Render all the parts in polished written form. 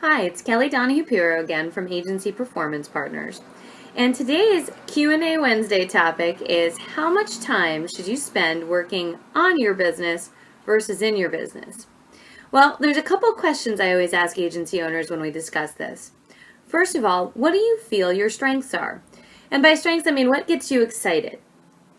Hi, it's Kelly Donahue-Piro again from Agency Performance Partners. And today's Q&A Wednesday topic is how much time should you spend working on your business versus in your business? Well, there's a couple questions I always ask agency owners when we discuss this. First of all, what do you feel your strengths are? And by strengths, I mean what gets you excited?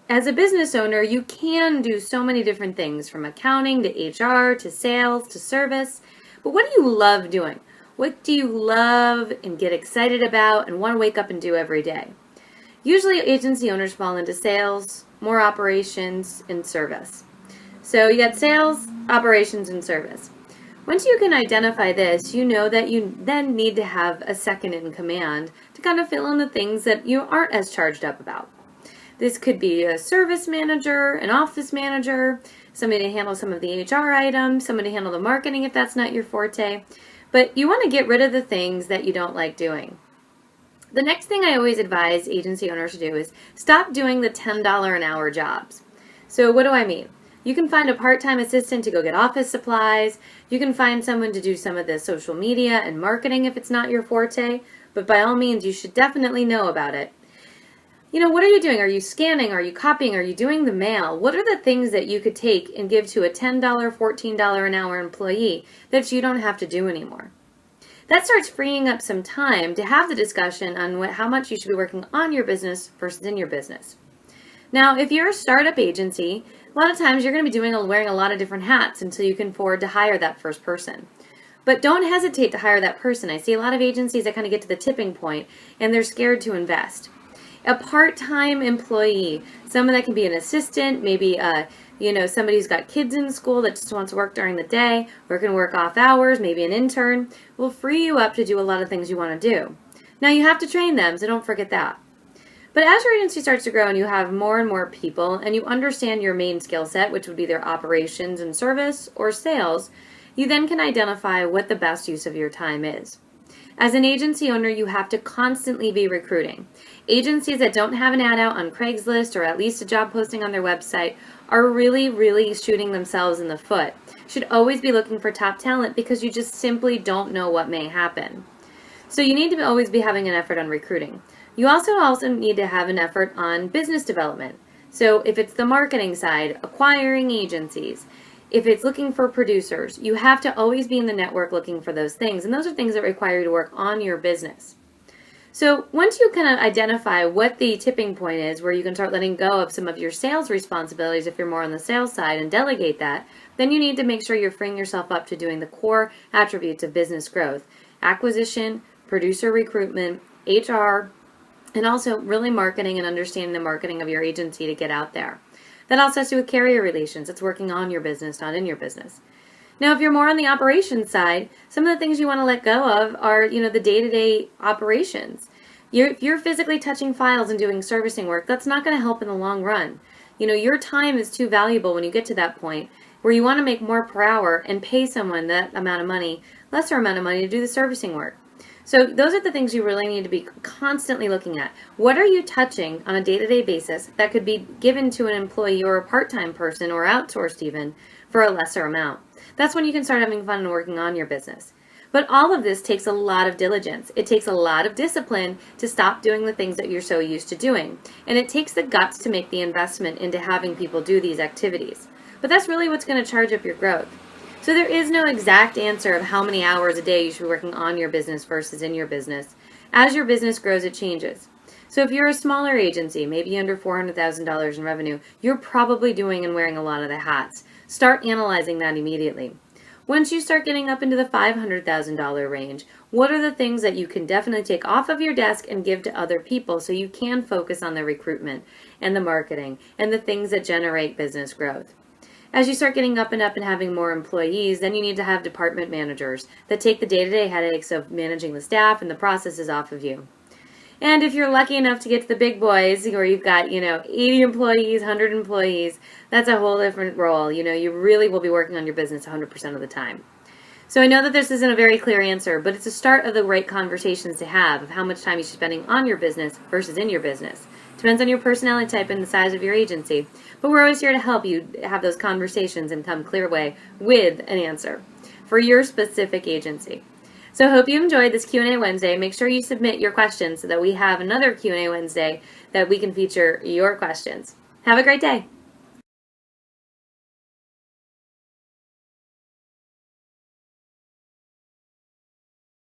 As a business owner, you can do so many different things from accounting to HR to sales to service. But what do you love doing? What do you love and get excited about and want to wake up and do every day? Usually agency owners fall into sales, more operations, and service. So you got sales, operations, and service. Once you can identify this, you know that you then need to have a second in command to kind of fill in the things that you aren't as charged up about. This could be a service manager, an office manager, somebody to handle some of the HR items, somebody to handle the marketing if that's not your forte. But you want to get rid of the things that you don't like doing. The next thing I always advise agency owners to do is stop doing the $10 an hour jobs. So what do I mean? You can find a part-time assistant to go get office supplies. You can find someone to do some of the social media and marketing if it's not your forte. But by all means, you should definitely know about it. What are you doing? Are you scanning? Are you copying? Are you doing the mail? What are the things that you could take and give to a $10, $14 an hour employee that you don't have to do anymore? That starts freeing up some time to have the discussion on how much you should be working on your business versus in your business. Now, if you're a startup agency, a lot of times you're going to be wearing a lot of different hats until you can afford to hire that first person. But don't hesitate to hire that person. I see a lot of agencies that kind of get to the tipping point and they're scared to invest. A part-time employee, someone that can be an assistant, maybe somebody who's got kids in school that just wants to work during the day, or can work off hours, maybe an intern, will free you up to do a lot of things you want to do. Now you have to train them, so don't forget that. But as your agency starts to grow and you have more and more people and you understand your main skill set, which would be their operations and service or sales, you then can identify what the best use of your time is. As an agency owner, you have to constantly be recruiting. Agencies that don't have an ad out on Craigslist or at least a job posting on their website are really shooting themselves in the foot. Should always be looking for top talent because you just simply don't know what may happen. So you need to always be having an effort on recruiting. You also need to have an effort on business development. So if it's the marketing side, acquiring agencies, if it's looking for producers, you have to always be in the network looking for those things. And those are things that require you to work on your business. So once you kind of identify what the tipping point is where you can start letting go of some of your sales responsibilities if you're more on the sales side and delegate that, then you need to make sure you're freeing yourself up to doing the core attributes of business growth: acquisition, producer recruitment, HR, and also really marketing and understanding the marketing of your agency to get out there. That also has to do with carrier relations. It's working on your business, not in your business. Now, if you're more on the operations side, some of the things you want to let go of are, the day-to-day operations. If you're physically touching files and doing servicing work, that's not going to help in the long run. Your time is too valuable when you get to that point where you want to make more per hour and pay someone that amount of money, lesser amount of money to do the servicing work. So those are the things you really need to be constantly looking at. What are you touching on a day-to-day basis that could be given to an employee or a part-time person or outsourced even for a lesser amount? That's when you can start having fun and working on your business. But all of this takes a lot of diligence. It takes a lot of discipline to stop doing the things that you're so used to doing. And it takes the guts to make the investment into having people do these activities. But that's really what's going to charge up your growth. So there is no exact answer of how many hours a day you should be working on your business versus in your business. As your business grows, it changes. So if you're a smaller agency, maybe under $400,000 in revenue, you're probably doing and wearing a lot of the hats. Start analyzing that immediately. Once you start getting up into the $500,000 range, what are the things that you can definitely take off of your desk and give to other people so you can focus on the recruitment and the marketing and the things that generate business growth? As you start getting up and having more employees, then you need to have department managers that take the day-to-day headaches of managing the staff and the processes off of you. And if you're lucky enough to get to the big boys, where you've got, 80 employees, 100 employees, that's a whole different role. You really will be working on your business 100% of the time. So I know that this isn't a very clear answer, but it's a start of the right conversations to have of how much time you should be spending on your business versus in your business. Depends on your personality type and the size of your agency. But we're always here to help you have those conversations and come clear way with an answer for your specific agency. So I hope you enjoyed this Q&A Wednesday. Make sure you submit your questions so that we have another Q&A Wednesday that we can feature your questions. Have a great day.